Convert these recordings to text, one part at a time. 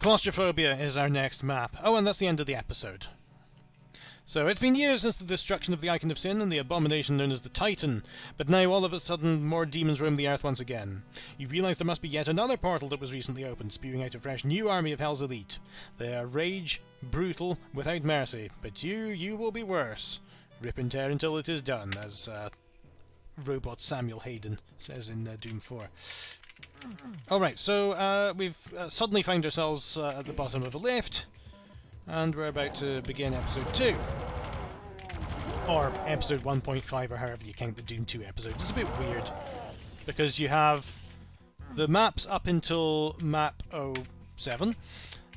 Claustrophobia is our next map. Oh, and that's the end of the episode. So, it's been years since the destruction of the Icon of Sin and the abomination known as the Titan, but now all of a sudden more demons roam the earth once again. You realise there must be yet another portal that was recently opened, spewing out a fresh new army of Hell's Elite. They are rage, brutal, without mercy, but you will be worse. Rip and tear until it is done, as robot Samuel Hayden says in Doom 4. Alright, so we've suddenly found ourselves at the bottom of a lift, and we're about to begin episode 2. Or episode 1.5, or however you count the Doom 2 episodes. It's a bit weird, because you have the maps up until map 07,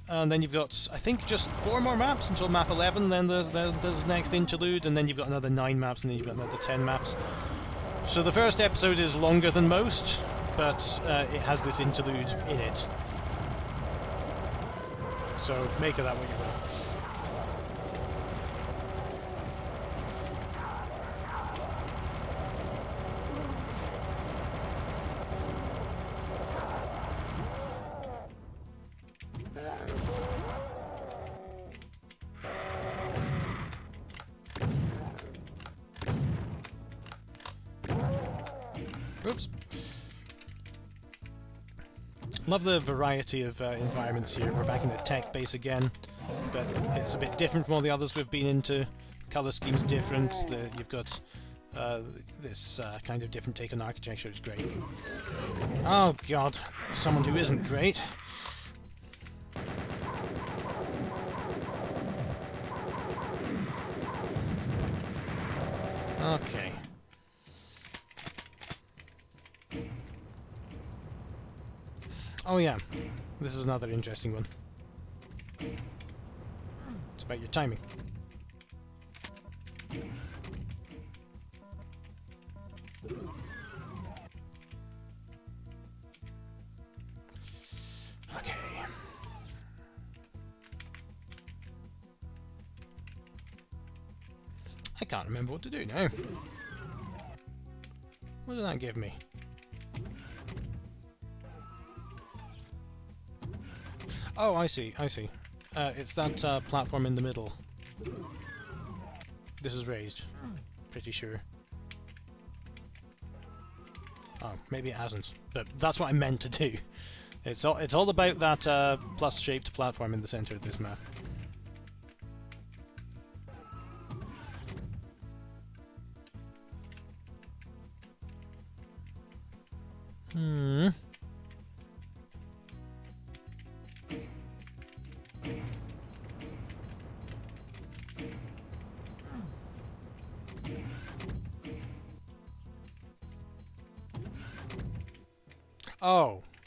and then you've got, I think, just 4 more maps until map 11, then there's next interlude, and then you've got another 9 maps, and then you've got another 10 maps. So the first episode is longer than most, but it has this interlude in it. So make of that what you will. Oops. Love the variety of environments here. We're back in the tech base again, but it's a bit different from all the others we've been into. Colour scheme's different. You've got this kind of different take on architecture. It's great. Oh god, someone who isn't great. Okay. Oh yeah, this is another interesting one. It's about your timing. Okay. I can't remember what to do now. What did that give me? Oh, I see, I see. It's that platform in the middle. This is raised. Pretty sure. Oh, maybe it hasn't. But that's what I meant to do. It's all about that plus-shaped platform in the center of this map.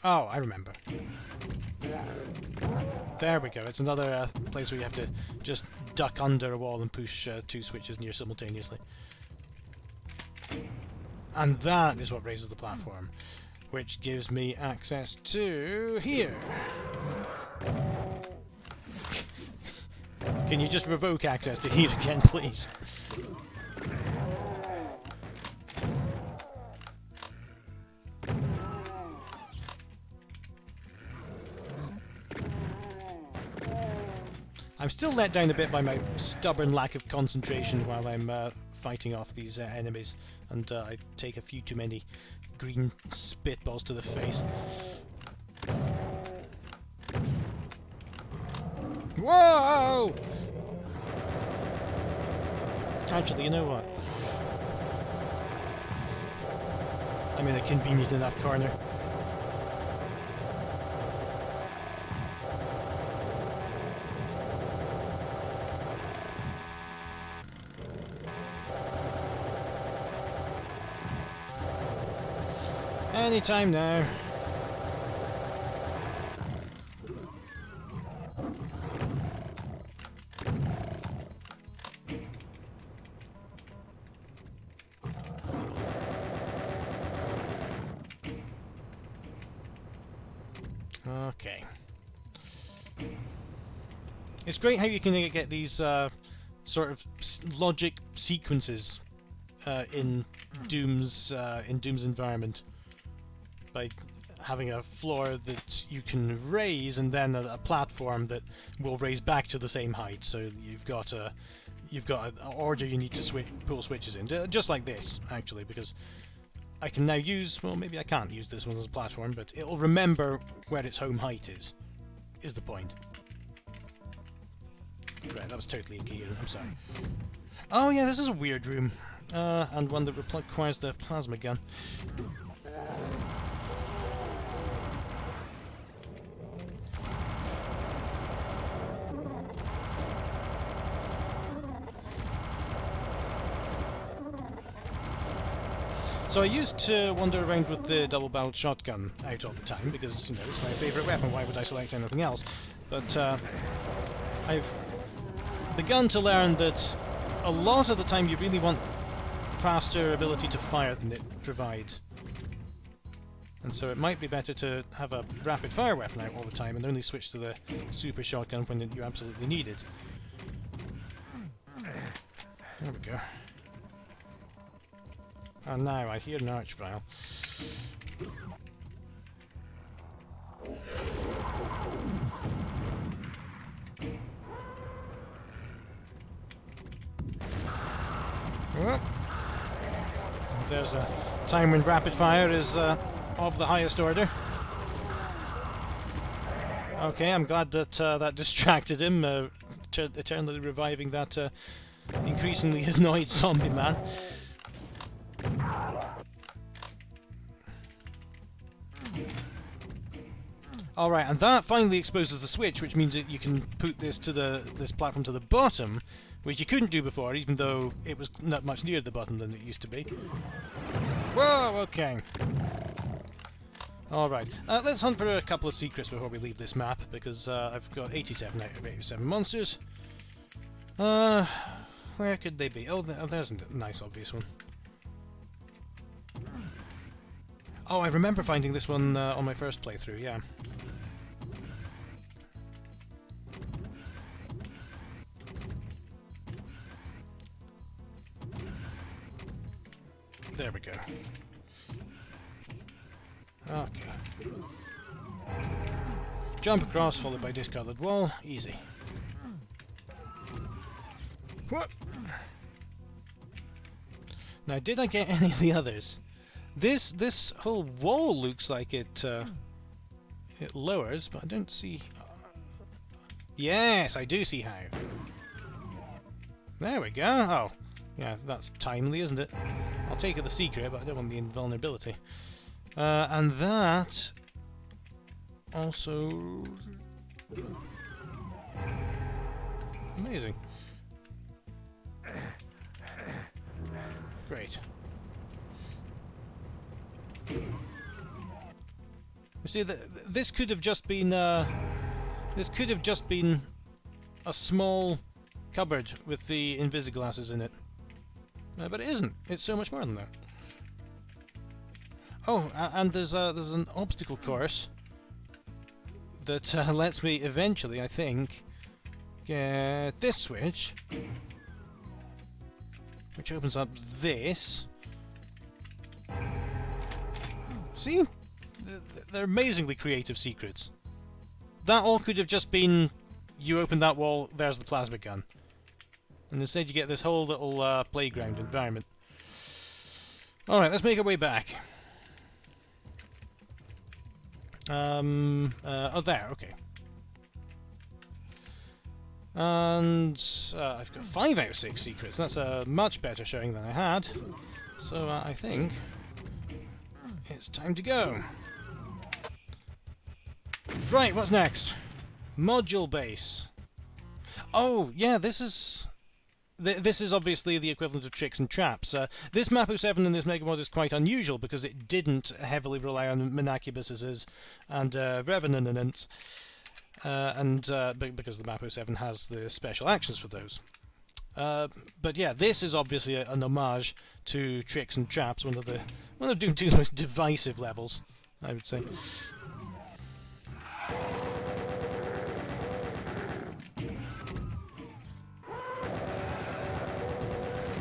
Oh, I remember. There we go. It's another place where you have to just duck under a wall and push 2 switches near simultaneously. And that is what raises the platform, which gives me access to here. Can you just revoke access to here again, please? I'm still let down a bit by my stubborn lack of concentration while I'm fighting off these enemies, and I take a few too many green spitballs to the face. Whoa! Actually, you know what? I'm in a convenient enough corner. Anytime now. Okay. It's great how you can get these sort of logic sequences in Doom's environment by having a floor that you can raise, and then a platform that will raise back to the same height. So you've got an order you need to pull switches in, just like this, actually, because I can now use, well, maybe I can't use this one as a platform, but it'll remember where its home height is the point. Right, that was totally incoherent, I'm sorry. Oh yeah, this is a weird room, and one that requires the plasma gun. So I used to wander around with the double-barreled shotgun out all the time because, you know, it's my favourite weapon. Why would I select anything else? But I've begun to learn that a lot of the time you really want faster ability to fire than it provides. And so it might be better to have a rapid-fire weapon out all the time and only switch to the super shotgun when you absolutely need it. There we go. And now I hear an archvile. Well, there's a time when rapid fire is of the highest order. Okay, I'm glad that that distracted him, eternally reviving that increasingly annoyed zombie man. Alright, and that finally exposes the switch, which means that you can put this platform to the bottom, which you couldn't do before, even though it was not much nearer the bottom than it used to be. Whoa, okay. Alright, let's hunt for a couple of secrets before we leave this map, because I've got 87 out of 87 monsters. Where could they be? Oh, there's a nice obvious one. Oh, I remember finding this one on my first playthrough, yeah. There we go. Okay. Jump across, followed by discarded wall. Easy. What? Now, did I get any of the others? This whole wall looks like it lowers, but I don't see... Yes, I do see how. There we go. Oh, yeah, that's timely, isn't it? I'll take the secret, but I don't want the invulnerability. And that... also... amazing. Great. You see, this could have just been a small cupboard with the invisiglasses in it, but it isn't. It's so much more than that. Oh, and there's an obstacle course that lets me eventually, I think, get this switch, which opens up this. See? They're amazingly creative secrets. That all could have just been, you open that wall, there's the plasma gun. And instead you get this whole little playground environment. Alright, let's make our way back. Oh, there, okay. And I've got 5 out of 6 secrets. That's a much better showing than I had. So I think it's time to go. Right, what's next? Module base. Oh, yeah, this is obviously the equivalent of tricks and traps. This Map 07 in this Mega Mod is quite unusual because it didn't heavily rely on Menacubuses and Revenants, because the Map 07 has the special actions for those. But yeah, this is obviously an homage to tricks and traps, one of Doom 2's most divisive levels, I would say.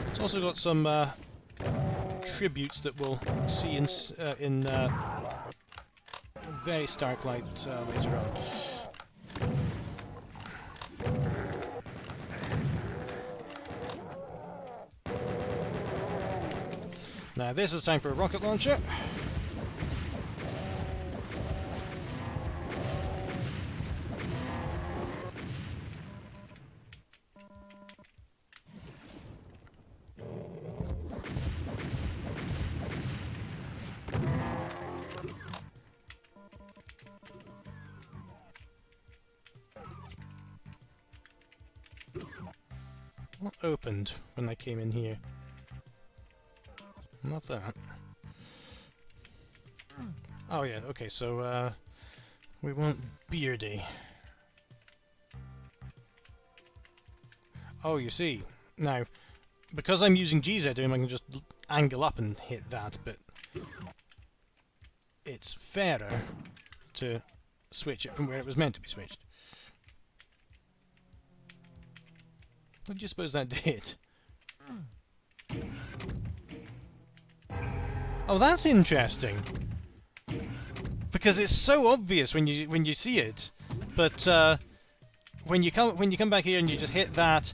It's also got some very stark light later on. Now this is time for a rocket launcher. What opened when I came in here? Not that. Oh yeah, okay, so we want Beardy. Oh, you see. Now, because I'm using GZOom, I can just angle up and hit that, but it's fairer to switch it from where it was meant to be switched. What do you suppose that did? Oh, that's interesting. Because it's so obvious when you see it, but when you come back here and you just hit that,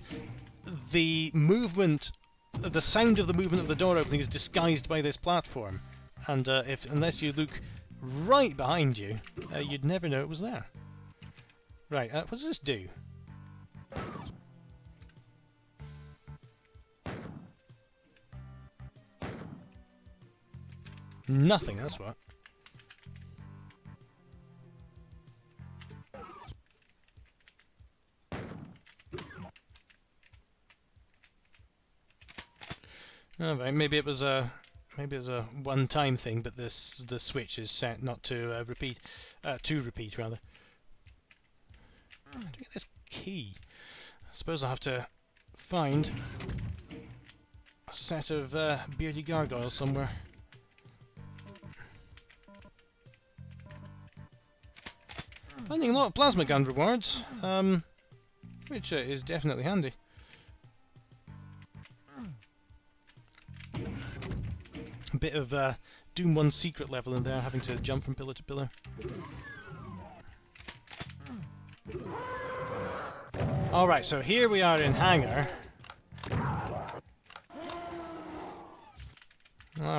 the movement, the sound of the movement of the door opening is disguised by this platform, and unless you look right behind you, you'd never know it was there. Right, what does this do? Nothing, that's what. Alright, maybe it was a one-time thing, but the switch is set not to repeat, rather. How do I get this key? I suppose I'll have to find a set of beardy gargoyles somewhere. Finding a lot of plasma gun rewards, which is definitely handy. A bit of Doom 1 secret level in there, having to jump from pillar to pillar. Alright, so here we are in Hangar.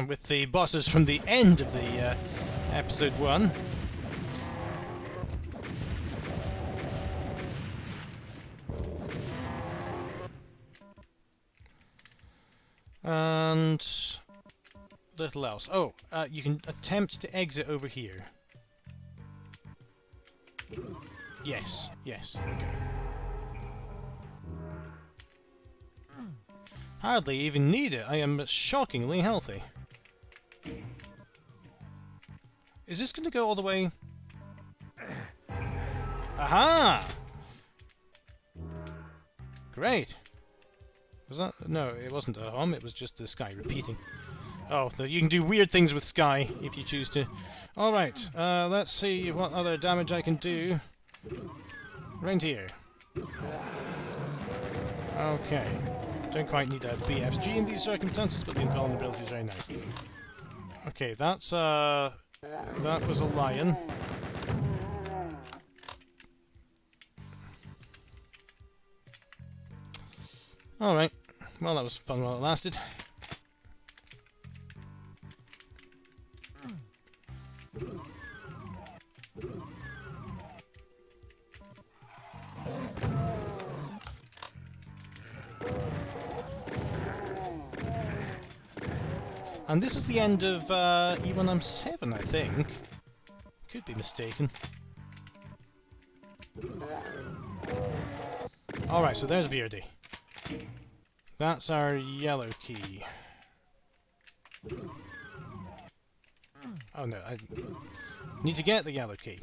With the bosses from the end of the episode 1. And little else. Oh, you can attempt to exit over here. Yes, yes, okay. Hardly even need it. I am shockingly healthy. Is this going to go all the way? Aha! Great. Was that? No, it wasn't a hum, it was just the sky repeating. Oh, you can do weird things with sky if you choose to. Alright, let's see what other damage I can do. Right here. Okay. Don't quite need a BFG in these circumstances, but the invulnerability is very nice. Okay, that's that was a lion. Alright. Well, that was fun while it lasted. And this is the end of E1M7, I think. Could be mistaken. Alright, so there's Beardy. That's our yellow key. Oh no, I need to get the yellow key.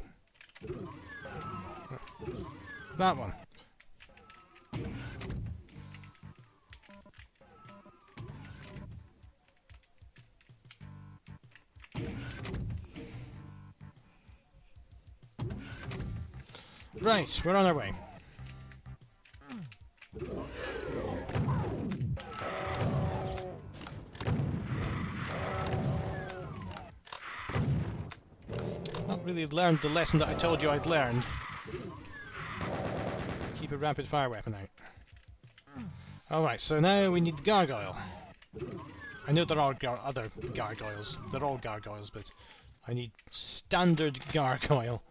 That one. Right, we're on our way. Well, really learned the lesson that I told you I'd learned. Keep a rapid fire weapon out. Alright, so now we need the gargoyle. I know there are other gargoyles. They're all gargoyles, but I need standard gargoyle.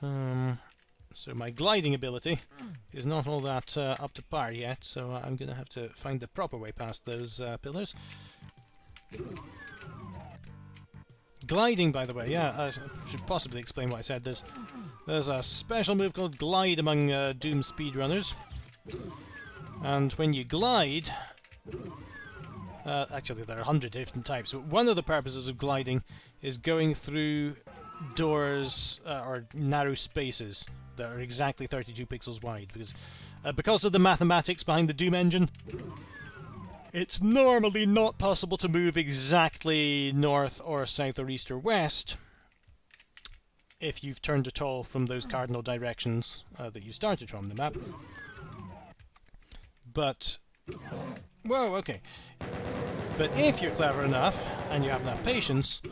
So my gliding ability is not all that up to par yet, so I'm going to have to find the proper way past those pillars. Gliding, by the way, yeah, I should possibly explain what I said. There's a special move called Glide among Doom speedrunners. And when you glide... actually, there are 100 different types, but one of the purposes of gliding is going through doors or narrow spaces that are exactly 32 pixels wide, because of the mathematics behind the Doom engine, it's normally not possible to move exactly north or south or east or west if you've turned at all from those cardinal directions that you started from the map. But, whoa, okay. But if you're clever enough and you have enough patience,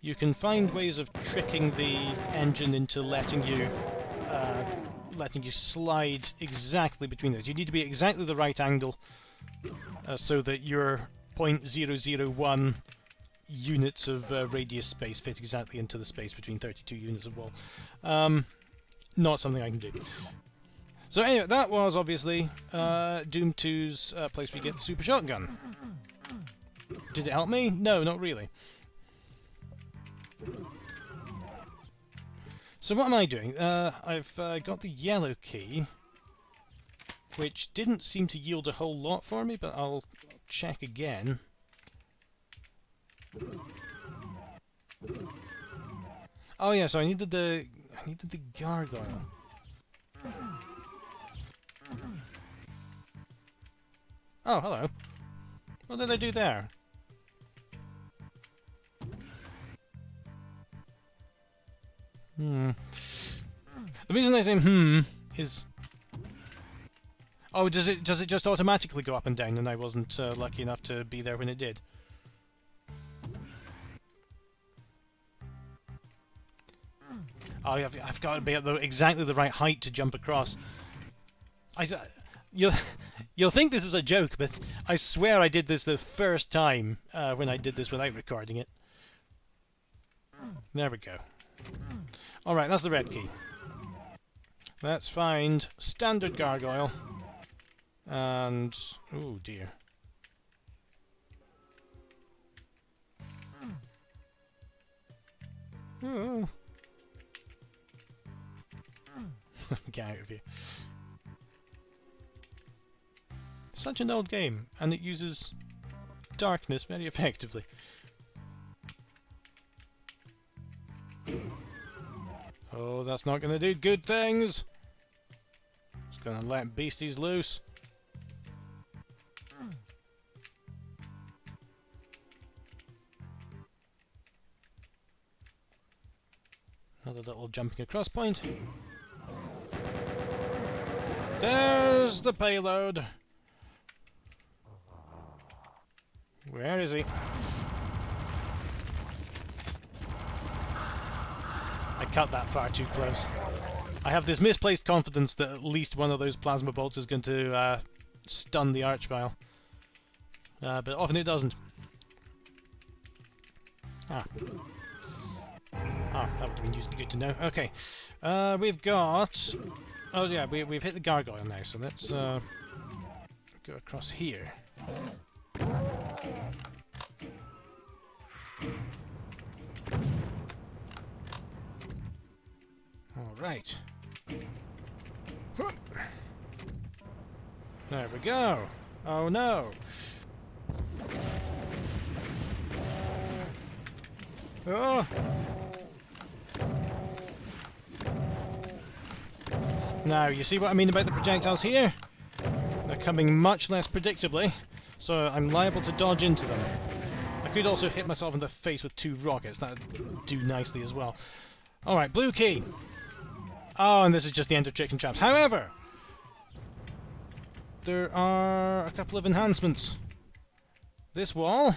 you can find ways of tricking the engine into letting you slide exactly between those. You need to be exactly the right angle so that your 0.001 units of radius space fit exactly into the space between 32 units of wall. Not something I can do. So anyway, that was obviously Doom 2's place where you get the super shotgun. Did it help me? No, not really. So what am I doing? I've got the yellow key, which didn't seem to yield a whole lot for me, but I'll check again. Oh yeah, so I needed the gargoyle. Oh, hello. What did I do there? The reason I say is... Oh, does it just automatically go up and down, and I wasn't lucky enough to be there when it did? Oh, I've got to be at exactly the right height to jump across. You'll think this is a joke, but I swear I did this the first time when I did this without recording it. There we go. Alright, that's the red key. Let's find standard gargoyle. And... oh dear. Oh. Get out of here. Such an old game, and it uses darkness very effectively. Oh, that's not going to do good things. It's going to let beasties loose. Another little jumping across point. There's the payload. Where is he? I cut that far too close. I have this misplaced confidence that at least one of those plasma bolts is going to stun the Archvile. But often it doesn't. Ah, that would have been good to know. Okay. We've got... oh yeah, we've hit the gargoyle now, so let's go across here. Alright. There we go. Oh no. Oh. Now, you see what I mean about the projectiles here? They're coming much less predictably, so I'm liable to dodge into them. I could also hit myself in the face with 2 rockets. That would do nicely as well. Alright, blue key. Oh, and this is just the end of Chicken Traps. However, there are a couple of enhancements. This wall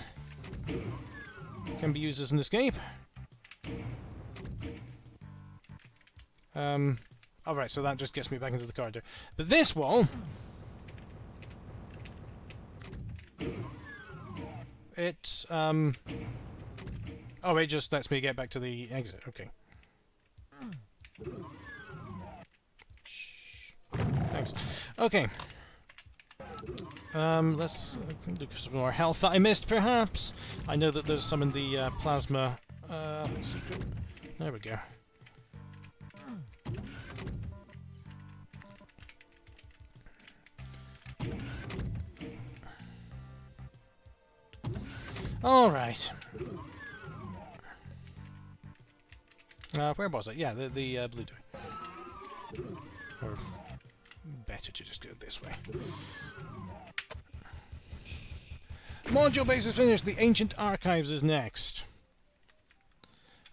can be used as an escape. Alright, so that just gets me back into the corridor. But this wall... It, oh, it just lets me get back to the exit. Okay. Thanks. Okay. Let's look for some more health that I missed, perhaps. I know that there's some in the plasma secret. There we go. All right. Where was it? Yeah, the blue door. Or better to just go this way. Module base is finished. The Ancient Archives is next.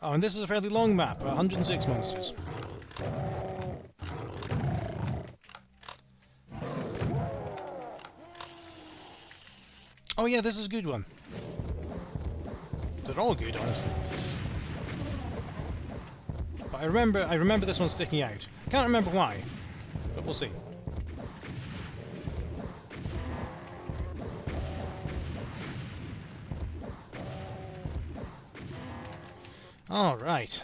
Oh, and this is a fairly long map. 106 monsters. Oh yeah, this is a good one. They're all good, honestly. But I remember this one sticking out. I can't remember why, but we'll see. Alright,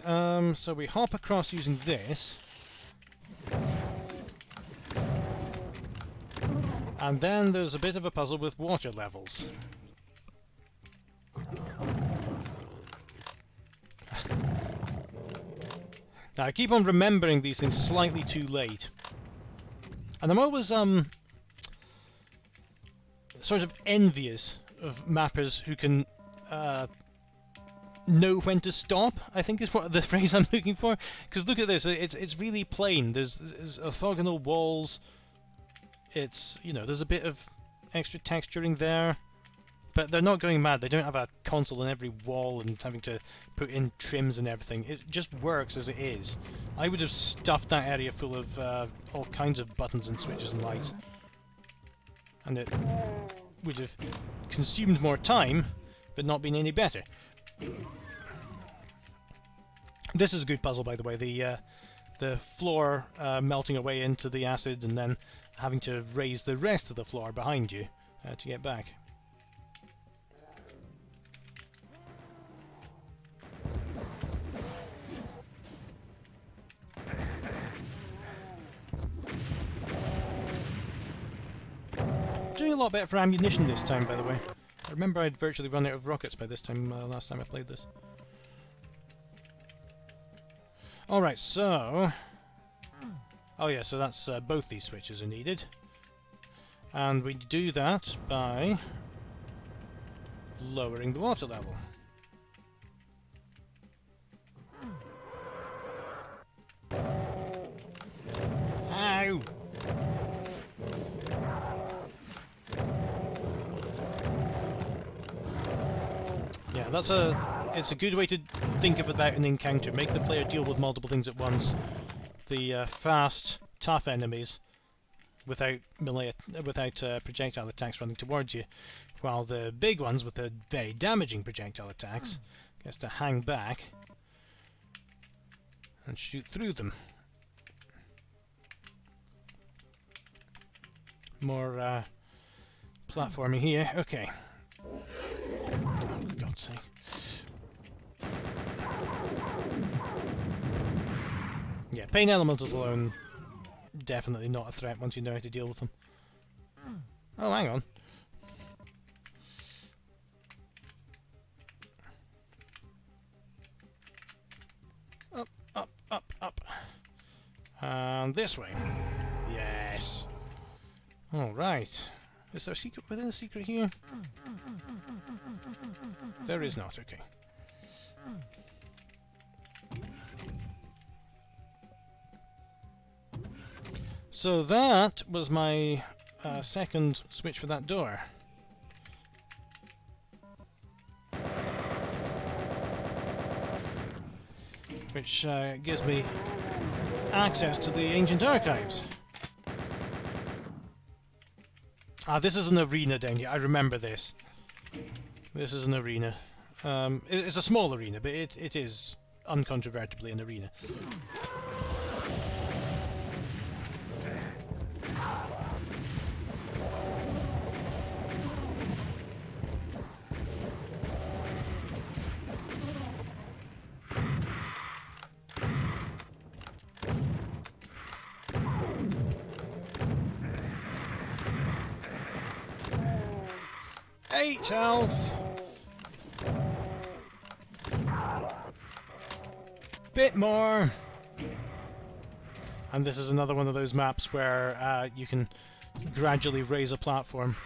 so we hop across using this. And then there's a bit of a puzzle with water levels. Now, I keep on remembering these things slightly too late. And I'm always, sort of envious of mappers who can, know when to stop, I think is what the phrase I'm looking for. Because look at this, it's really plain. There's orthogonal walls. It's, you know, there's a bit of extra texturing there. But they're not going mad. They don't have a console in every wall and having to put in trims and everything. It just works as it is. I would have stuffed that area full of all kinds of buttons and switches and lights. And it would have consumed more time, but not been any better. This is a good puzzle, by the way. The floor melting away into the acid and then having to raise the rest of the floor behind you to get back. Doing a lot better for ammunition this time, by the way. I remember I'd virtually run out of rockets by this time, last time I played this. Alright, so... Oh yeah, so that's both these switches are needed. And we do that by lowering the water level. Ow! Yeah, it's a good way to think of about an encounter. Make the player deal with multiple things at once. The fast, tough enemies without projectile attacks running towards you, while the big ones with the very damaging projectile attacks gets to hang back and shoot through them. More platforming here. Okay. Oh, for God's sake. Yeah, pain elementals alone, definitely not a threat once you know how to deal with them. Oh, hang on. Up, up, up, up. And this way. Yes. Alright. Is there a secret within a secret here? There is not, okay. So that was my second switch for that door. Which gives me access to the Ancient Archives. Ah, this is an arena down here. I remember this. This is an arena. It's a small arena, but it is uncontrovertibly an arena. Eight health. Bit more. And this is another one of those maps where you can gradually raise a platform.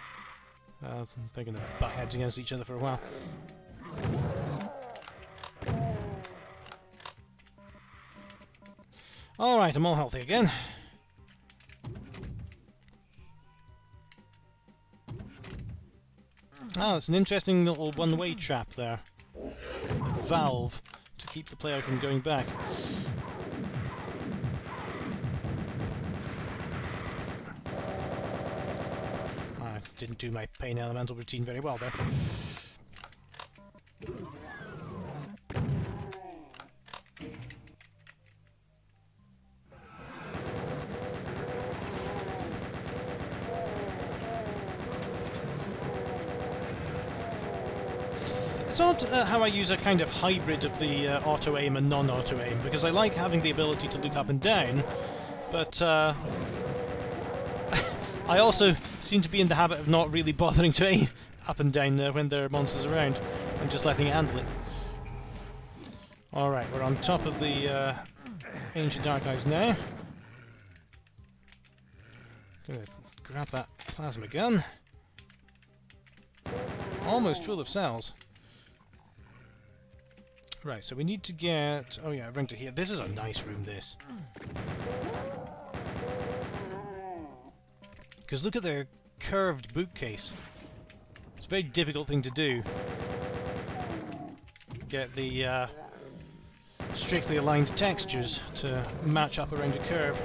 They're going to butt heads against each other for a while. Alright, I'm all healthy again. Ah, it's an interesting little one-way trap there. A valve to keep the player from going back. I didn't do my Pain Elemental routine very well there. It's odd how I use a kind of hybrid of the auto-aim and non-auto-aim, because I like having the ability to look up and down, but I also seem to be in the habit of not really bothering to aim up and down there when there are monsters around, and just letting it handle it. Alright, we're on top of the Ancient Archives now. Gonna grab that plasma gun. Almost full of cells. Right, so we need to get... oh yeah, around to here. This is a nice room, this. Because look at the curved bookcase. It's a very difficult thing to do. Get the strictly aligned textures to match up around a curve.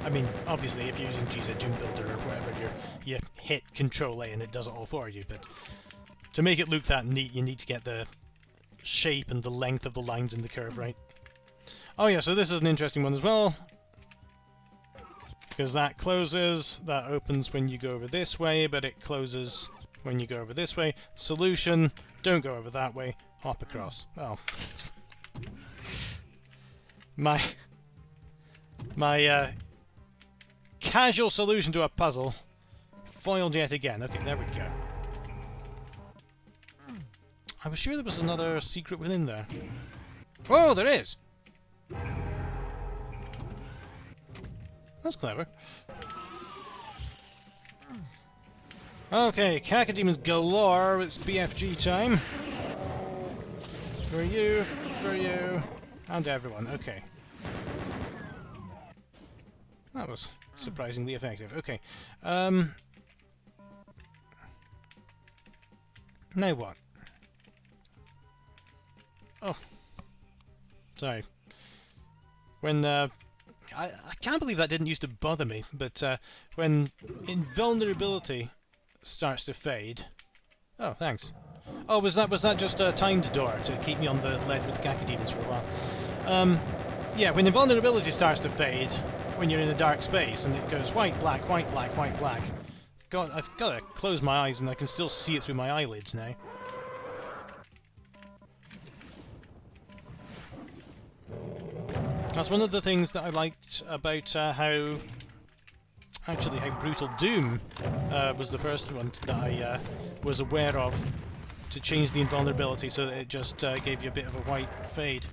I mean, obviously, if you're using GZ Doom Builder or whatever, you hit Control A and it does it all for you, but to make it look that neat, you need to get the shape and the length of the lines in the curve right. Oh yeah, so this is an interesting one as well, because that closes, that opens when you go over this way, but it closes when you go over this way. Solution, don't go over that way, hop across. Oh. my casual solution to a puzzle foiled yet again. Okay, there we go. I was sure there was another secret within there. Oh, there is! That's clever. Okay, Cacodemons galore, it's BFG time. For you, and everyone. Okay. That was surprisingly effective. Okay. Now what? Oh. Sorry. When, I can't believe that didn't used to bother me, but when invulnerability starts to fade... Oh, thanks. Oh, was that just a timed door to keep me on the ledge with the Cacodemons for a while? Yeah, when invulnerability starts to fade, when you're in a dark space, and it goes white, black, white, black, white, black... God, I've got to close my eyes and I can still see it through my eyelids now. That's one of the things that I liked about how Brutal Doom was the first one that I was aware of to change the invulnerability so that it just gave you a bit of a white fade.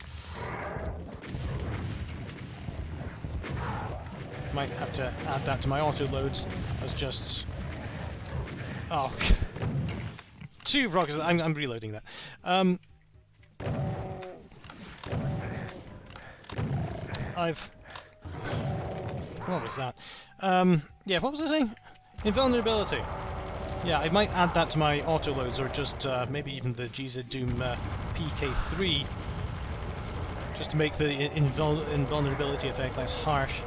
Might have to add that to my auto loads as just... Oh, 2 rockets. I'm reloading that. What was that? Yeah, what was I saying? Invulnerability. Yeah, I might add that to my auto loads, or just maybe even the GZ Doom PK3, just to make the invulnerability effect less harsh.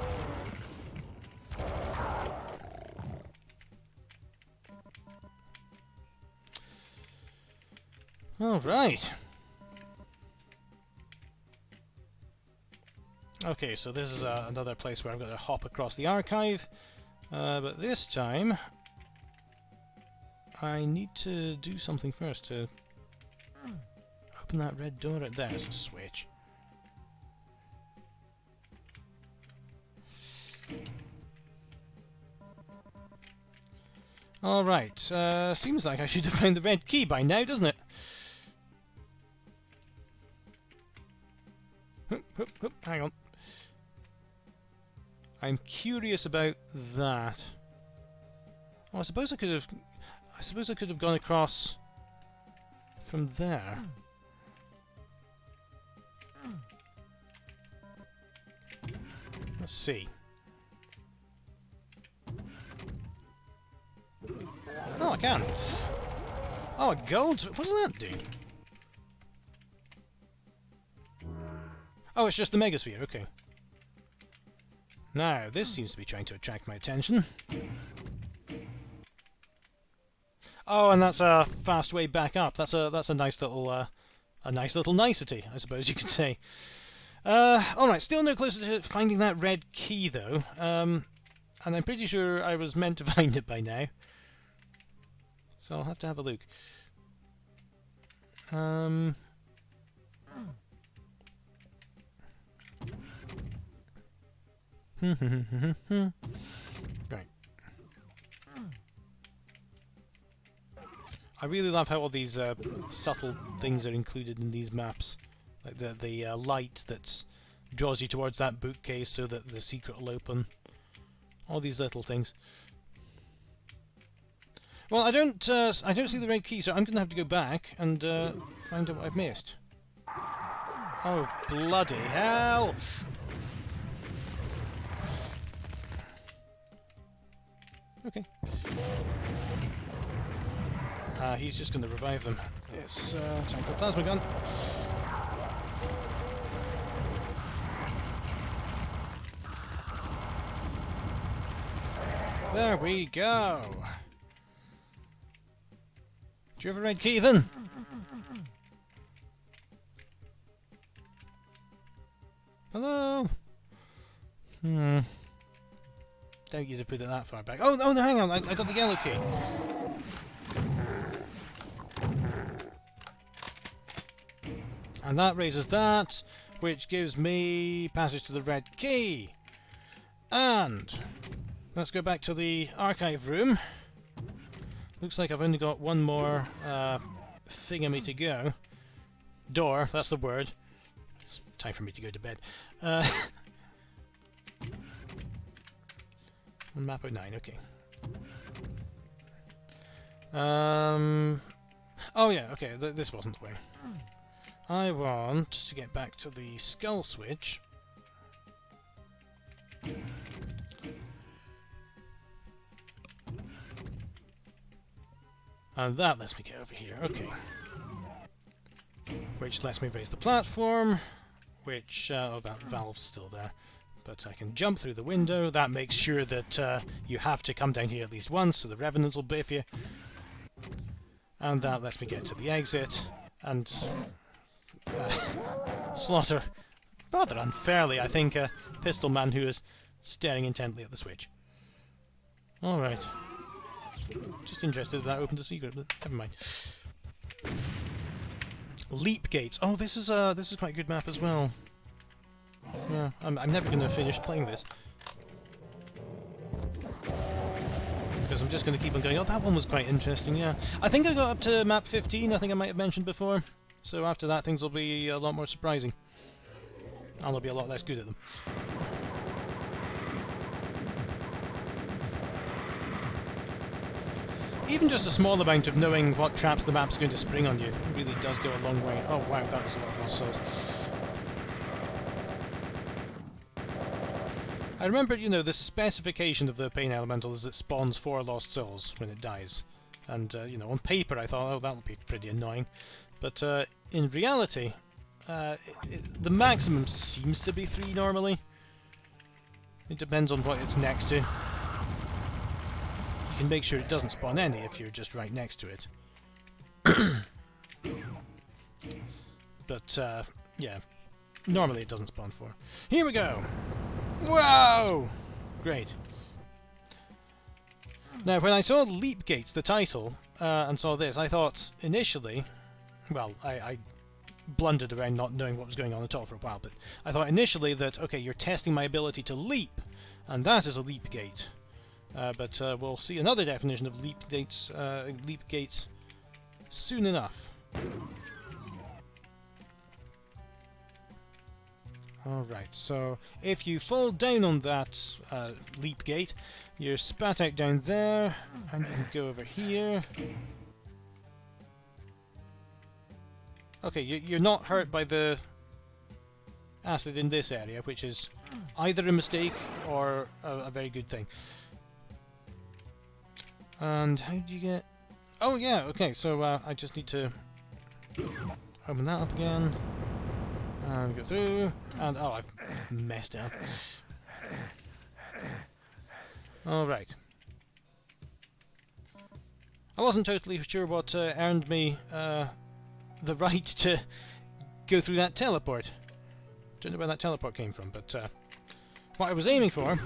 Alright. Okay, so this is another place where I've got to hop across the archive. But this time, I need to do something first to open that red door right there. There's a switch. Alright, seems like I should have found the red key by now, doesn't it? Hang on. I'm curious about that. Oh, I suppose I could have gone across from there. Let's see. Oh, I can. Oh, a gold. What does that do? Oh, it's just the Megasphere. Okay. Now, this seems to be trying to attract my attention. Oh, and that's a fast way back up. That's a nice little nicety, I suppose you could say. Alright, still no closer to finding that red key, though. And I'm pretty sure I was meant to find it by now. So I'll have to have a look. Right. I really love how all these subtle things are included in these maps. Like the light that draws you towards that bookcase so that the secret will open. All these little things. Well, I don't see the red key, so I'm going to have to go back and find out what I've missed. Oh, bloody hell! Okay. He's just going to revive them. It's time for a plasma gun. There we go. Do you have a red key then? Hello? Doubt you'd have put it that far back. Oh, no, hang on. I got the yellow key. And that raises that, which gives me passage to the red key. And let's go back to the archive room. Looks like I've only got one more thingamy to go. Door, that's the word. It's time for me to go to bed. Map 09, okay. Oh yeah, okay, this wasn't the way. I want to get back to the skull switch. And that lets me get over here, okay. Which lets me raise the platform, which, oh, that valve's still there. But I can jump through the window. That makes sure that you have to come down here at least once, so the revenants will biff you. And that lets me get to the exit, and slaughter, rather unfairly, I think, a pistol man who is staring intently at the switch. Alright. Just interested if that opened a secret, but never mind. Leap gates. Oh, this is quite a good map as well. Yeah, I'm never going to finish playing this. Because I'm just going to keep on going. Oh, that one was quite interesting, yeah. I think I got up to map 15, I think I might have mentioned before. So after that, things will be a lot more surprising. And I'll be a lot less good at them. Even just a small amount of knowing what traps the map's going to spring on you really does go a long way. Oh wow, that was a lot of lost souls. I remember, you know, the specification of the Pain Elemental is it spawns 4 lost souls when it dies. And, you know, on paper I thought, oh, that'll be pretty annoying. But in reality, the maximum seems to be 3 normally. It depends on what it's next to. You can make sure it doesn't spawn any if you're just right next to it. But, yeah. Normally it doesn't spawn 4. Here we go! Whoa! Great. Now, when I saw Leap Gates, the title, and saw this, I thought initially... Well, I blundered around not knowing what was going on at all for a while, but I thought initially that, okay, you're testing my ability to leap, and that is a Leap Gate. But we'll see another definition of Leap Gates soon enough. Alright, so if you fall down on that leap gate, you're spat out down there, and you can go over here. Okay, you're not hurt by the acid in this area, which is either a mistake or a very good thing. And how do you get... Oh yeah, okay, so I just need to open that up again. And go through, and oh, I've messed up. Alright. I wasn't totally sure what earned me the right to go through that teleport. Don't know where that teleport came from, but what I was aiming for...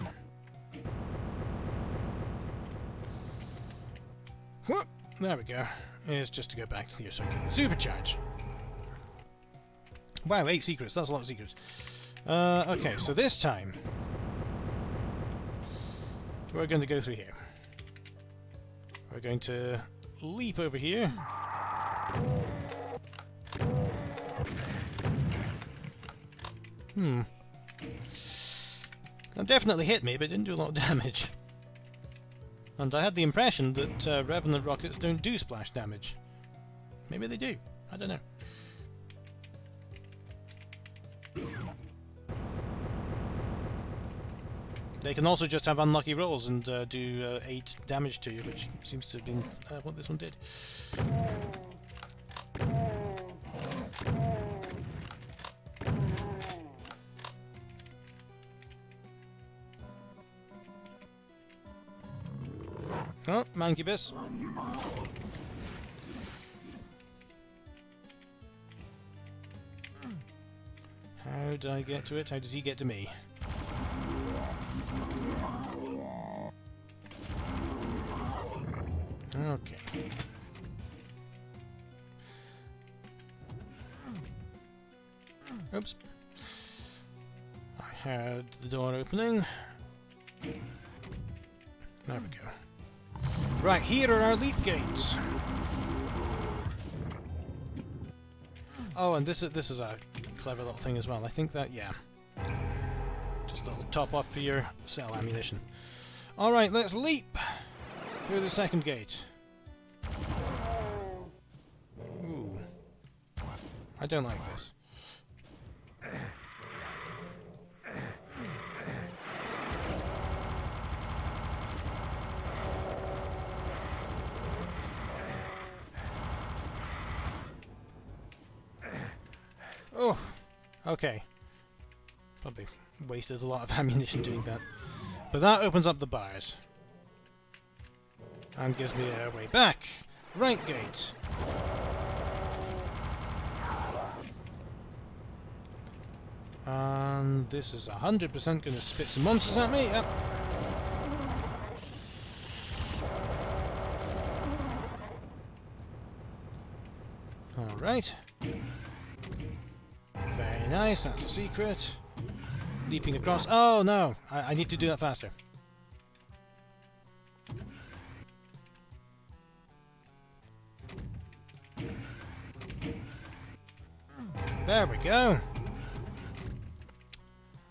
Whoop, there we go. Is just to go back to the supercharge. Wow, 8 secrets. That's a lot of secrets. Okay, so this time we're going to go through here. We're going to leap over here. That definitely hit me, but didn't do a lot of damage. And I had the impression that Revenant rockets don't do splash damage. Maybe they do. I don't know. They can also just have unlucky rolls and do 8 damage to you, which seems to have been what this one did. Oh, Mancubus. How do I get to it? How does he get to me? Okay. Oops. I had the door opening. There we go. Right, here are our leap gates. Oh, and this is a clever little thing as well. I think that, yeah. Just a little top off for your cell ammunition. Alright, let's leap through the second gate. Ooh. I don't like this. Oh, okay. Probably wasted a lot of ammunition doing that. But that opens up the bars. And gives me a way back. Right gate. And this is 100% going to spit some monsters at me. Yep. Alright. Very nice, that's a secret. Leaping across. Oh no! I need to do that faster. There we go.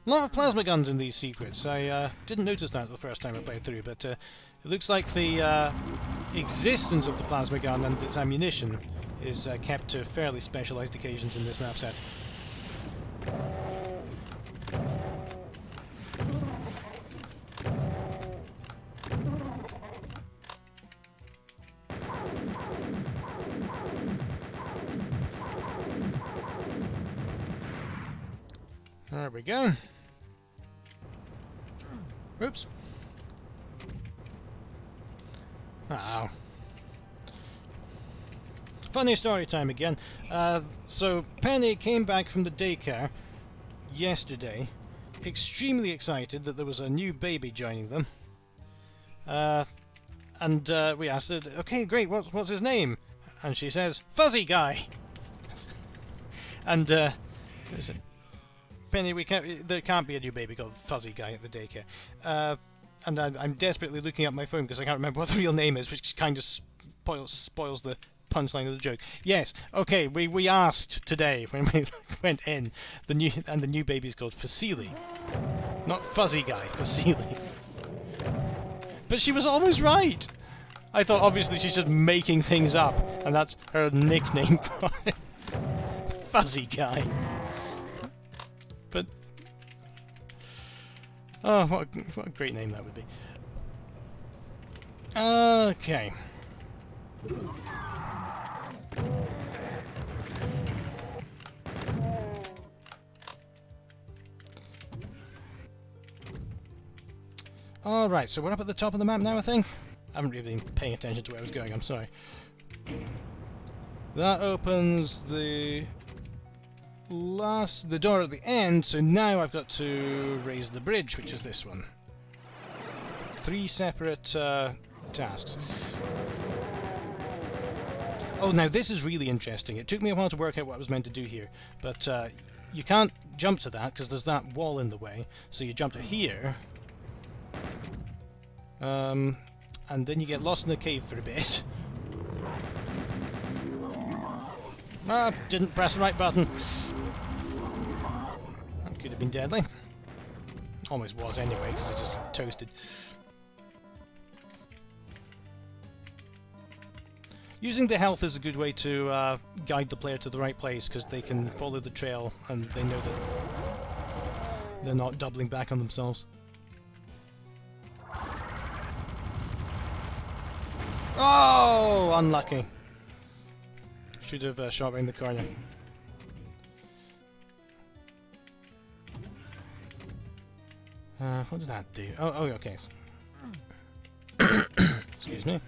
A lot of plasma guns in these secrets. I didn't notice that the first time I played through, but it looks like the existence of the plasma gun and its ammunition is kept to fairly specialised occasions in this map set. There we go. Oops. Oh. funny story time again. So Penny came back from the daycare yesterday, extremely excited that there was a new baby joining them. And we asked her, okay, great, what's his name? And she says, Fuzzy Guy. And listen, Penny, there can't be a new baby called Fuzzy Guy at the daycare. And I'm desperately looking at my phone because I can't remember what the real name is, which kind of spoils the punchline of the joke. Yes, okay, we asked today when we went in, the new baby's called Facili. Not Fuzzy Guy, Facili. But she was always right. I thought obviously she's just making things up, and that's her nickname for it. Fuzzy Guy. But oh, what a great name that would be. Okay. Alright, so we're up at the top of the map now, I think. I haven't really been paying attention to where I was going, I'm sorry. That opens the door at the end, so now I've got to raise the bridge, which is this one. 3 separate tasks. Oh, now this is really interesting. It took me a while to work out what I was meant to do here, but you can't jump to that because there's that wall in the way, so you jump to here. And then you get lost in the cave for a bit. Ah, didn't press the right button. That could have been deadly. Almost was anyway, because I just toasted. Using the health is a good way to guide the player to the right place, because they can follow the trail and they know that they're not doubling back on themselves. Oh, unlucky. Should have shot around the corner. What does that do? Oh, okay. Excuse me.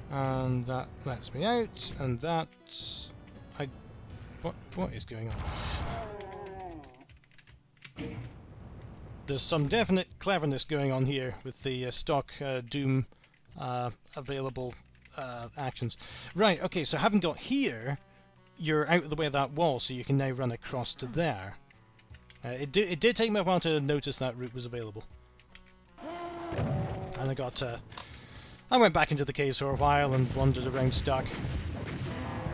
And that lets me out, and that's... What is going on? There's some definite cleverness going on here with the stock Doom available actions. Right, okay, so having got here, you're out of the way of that wall, so you can now run across to there. It did take me a while to notice that route was available. And I went back into the caves for a while and wandered around stuck.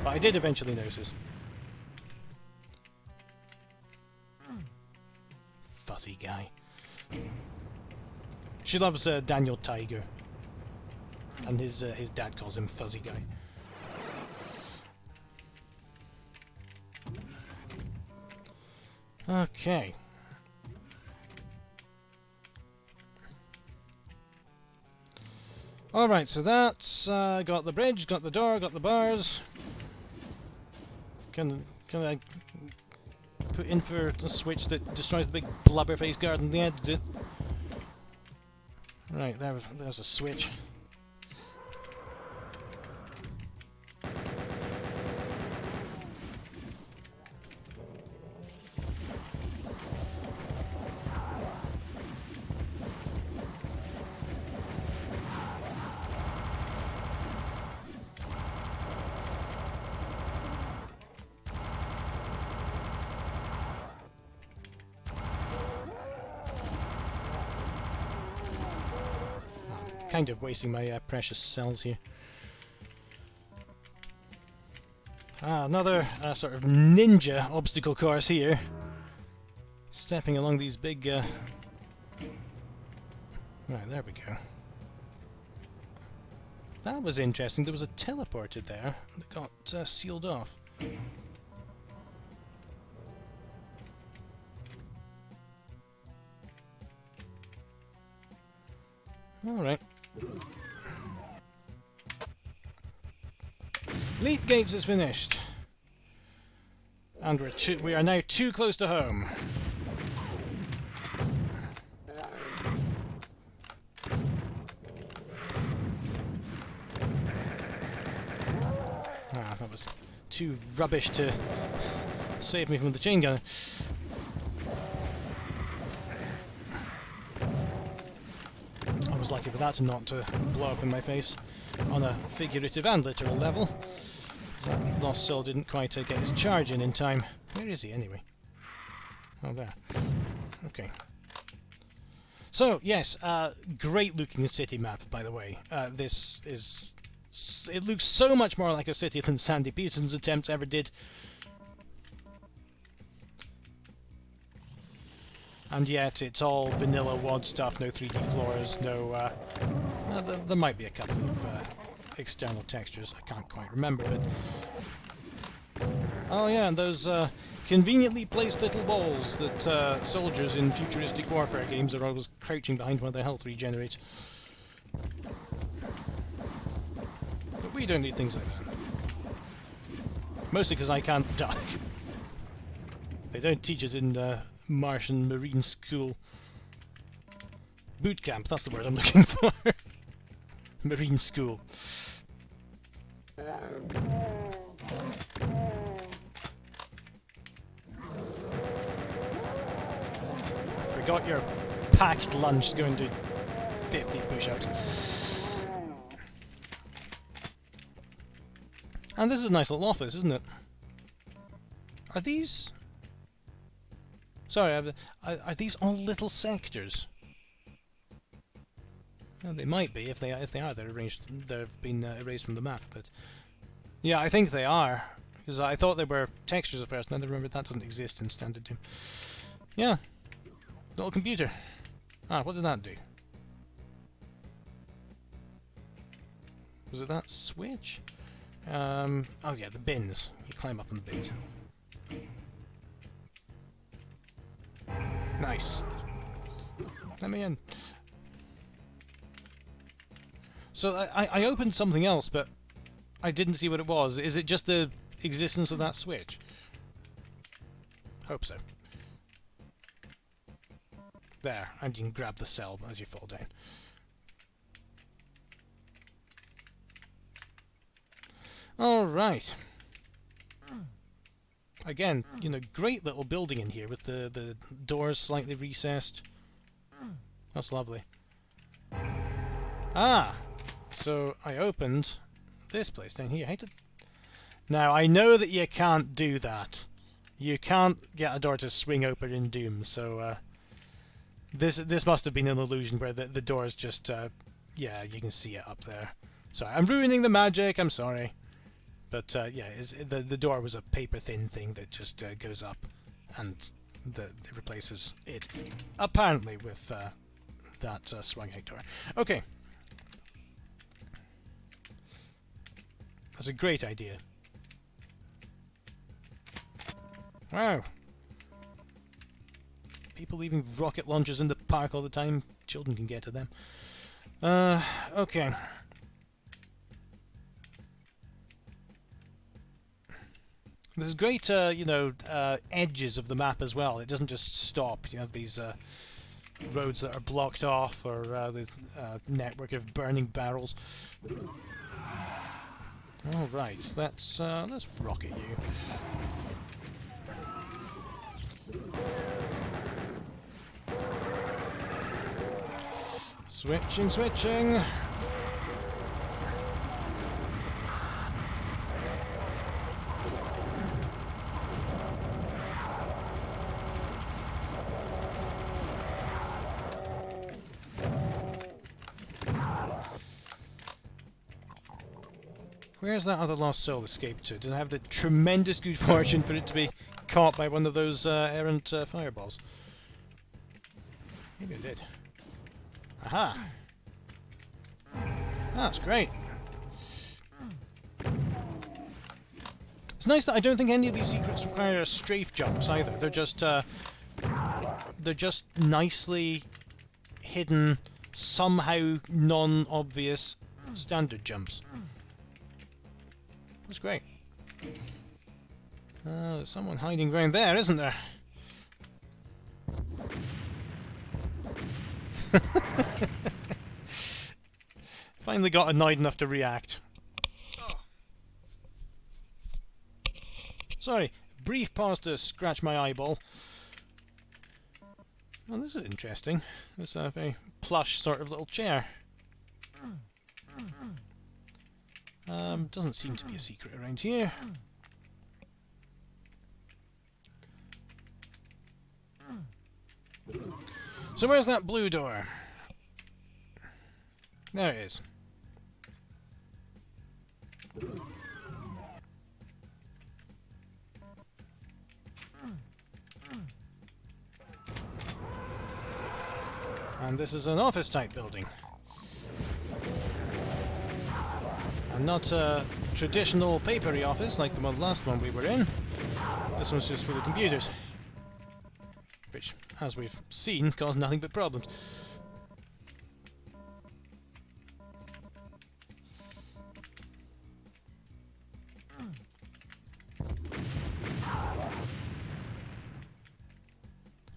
But I did eventually notice. Fuzzy Guy. She loves Daniel Tiger, and his dad calls him Fuzzy Guy. Okay. Alright, so that's got the bridge, got the door, got the bars. Can I put in for a switch that destroys the big blubber-faced guard on the edge? Right, there's a switch. Kind of wasting my precious cells here. Another sort of ninja obstacle course here. Stepping along these big... Right, there we go. That was interesting. There was a teleporter there that got sealed off. Alright. Leap Gates is finished. And we are now too close to home. that was too rubbish to save me from the chain gunner. I was lucky for that not to blow up in my face on a figurative and literal level. That Lost Soul didn't quite get his charge in time. Where is he anyway? Oh, there. Okay. So, yes, great looking city map, by the way. This is... It looks so much more like a city than Sandy Peterson's attempts ever did. And yet, it's all vanilla WOD stuff, no 3D floors, no... there might be a couple of external textures, I can't quite remember, but... Oh yeah, and those conveniently placed little balls that soldiers in futuristic warfare games are always crouching behind when their health regenerates. But we don't need things like that. Mostly because I can't duck. They don't teach it in Martian Marine School. Boot camp, that's the word I'm looking for. Marine School. Forgot your packed lunch going to 50 push-ups. And this is a nice little office, isn't it? Are these... Sorry, are these all little sectors? Well, they might be. If they are, they've been erased from the map. But yeah, I think they are, because I thought they were textures at first, and then I remembered that doesn't exist in Standard Doom. Yeah, little computer. Ah, what did that do? Was it that switch? Oh yeah, the bins. You climb up on the bins. Nice. Let me in. So I opened something else, but I didn't see what it was. Is it just the existence of that switch? Hope so. There, and you can grab the cell as you fall down. Alright. Again, you know, great little building in here with the doors slightly recessed. That's lovely. Ah! So I opened this place down here. Now, I know that you can't do that. You can't get a door to swing open in Doom, so this must have been an illusion where the door's just, yeah, you can see it up there. Sorry, I'm ruining the magic, I'm sorry. But yeah, the door was a paper-thin thing that just goes up and it replaces it, apparently, with that swung-out door. Okay. That's a great idea. Wow. People leaving rocket launchers in the park all the time. Children can get to them. Okay. There's great, you know, edges of the map as well. It doesn't just stop. You have these roads that are blocked off, or the network of burning barrels. All right, let's rocket you. Switching. Where's that other lost soul escaped to? Did I have the tremendous good fortune for it to be caught by one of those errant fireballs? Maybe I did. Aha! That's great. It's nice that I don't think any of these secrets require strafe jumps either. They're just nicely hidden, somehow non-obvious standard jumps. That's great. There's someone hiding around there, isn't there? Finally got annoyed enough to react. Sorry, brief pause to scratch my eyeball. Well, this is interesting. It's a very plush sort of little chair. Doesn't seem to be a secret around here. So where's that blue door? There it is. And this is an office-type building. And not a traditional papery office like the last one we were in. This one's just for the computers. Which, as we've seen, cause nothing but problems.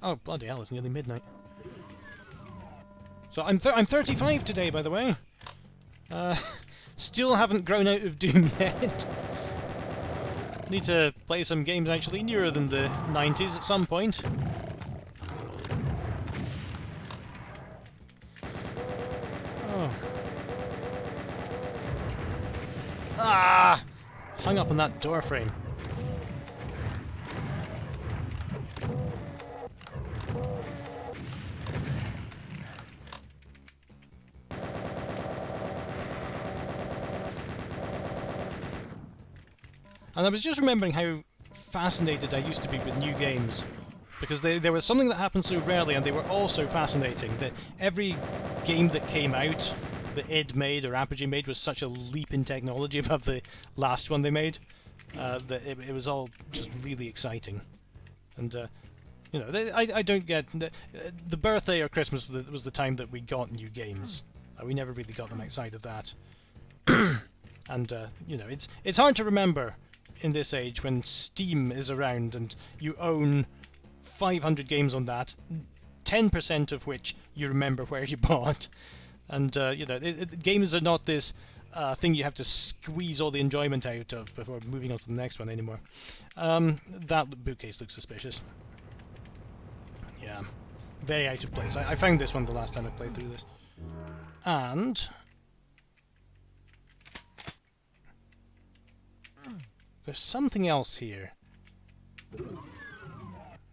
Oh, bloody hell, it's nearly midnight. So I'm 35 today, by the way. Still haven't grown out of Doom yet. Need to play some games actually nearer than the 90s at some point. Oh. Ah! Hung up on that door frame. And I was just remembering how fascinated I used to be with new games, because there was something that happened so rarely, and they were all so fascinating, that every game that came out, that id made or Apogee made, was such a leap in technology above the last one they made, that it was all just really exciting. And, you know, I don't get... The birthday or Christmas was the time that we got new games. We never really got them outside of that. And, you know, it's hard to remember in this age when Steam is around and you own 500 games on that, 10% of which you remember where you bought. And, you know, games are not this thing you have to squeeze all the enjoyment out of before moving on to the next one anymore. That bookcase looks suspicious. Yeah, very out of place. I found this one the last time I played through this. And... there's something else here.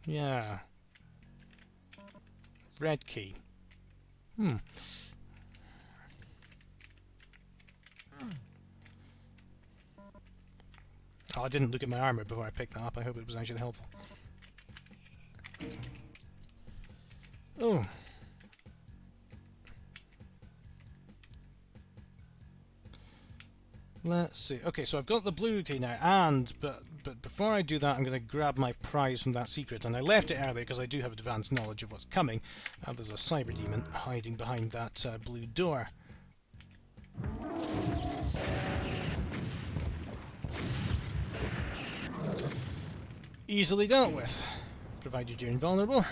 Yeah. Red key. Oh, I didn't look at my armor before I picked that up. I hope it was actually helpful. Oh. Let's see. Okay, so I've got the blue key now, but before I do that, I'm going to grab my prize from that secret. And I left it earlier because I do have advanced knowledge of what's coming. There's a cyber demon hiding behind that blue door. Easily dealt with, provided you're invulnerable.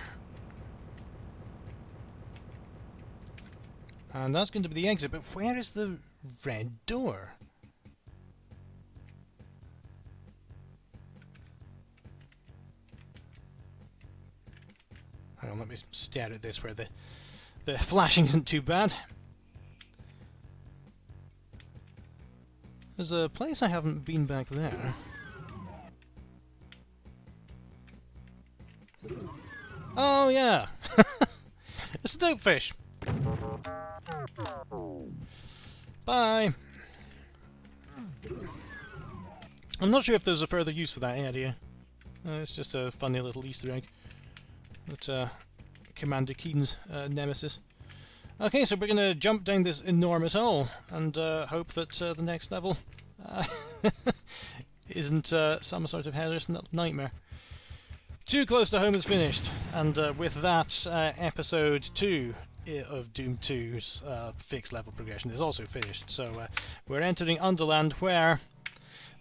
And that's going to be the exit, but where is the red door? Hang on, let me stare at this where the flashing isn't too bad. There's a place I haven't been back there. Oh yeah! A stopefish! Bye! I'm not sure if there's a further use for that area. It's just a funny little Easter egg. That's Commander Keen's nemesis. Okay, so we're going to jump down this enormous hole and hope that the next level isn't some sort of hellish nightmare. Too Close to Home is finished, and with that, episode 2 of Doom 2's fixed level progression is also finished. So we're entering Underland, where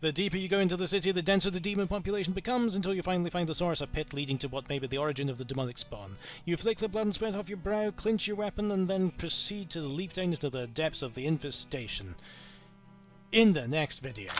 the deeper you go into the city, the denser the demon population becomes, until you finally find the source, a pit leading to what may be the origin of the demonic spawn. You flick the blood and sweat off your brow, clinch your weapon, and then proceed to leap down into the depths of the infestation. In the next video.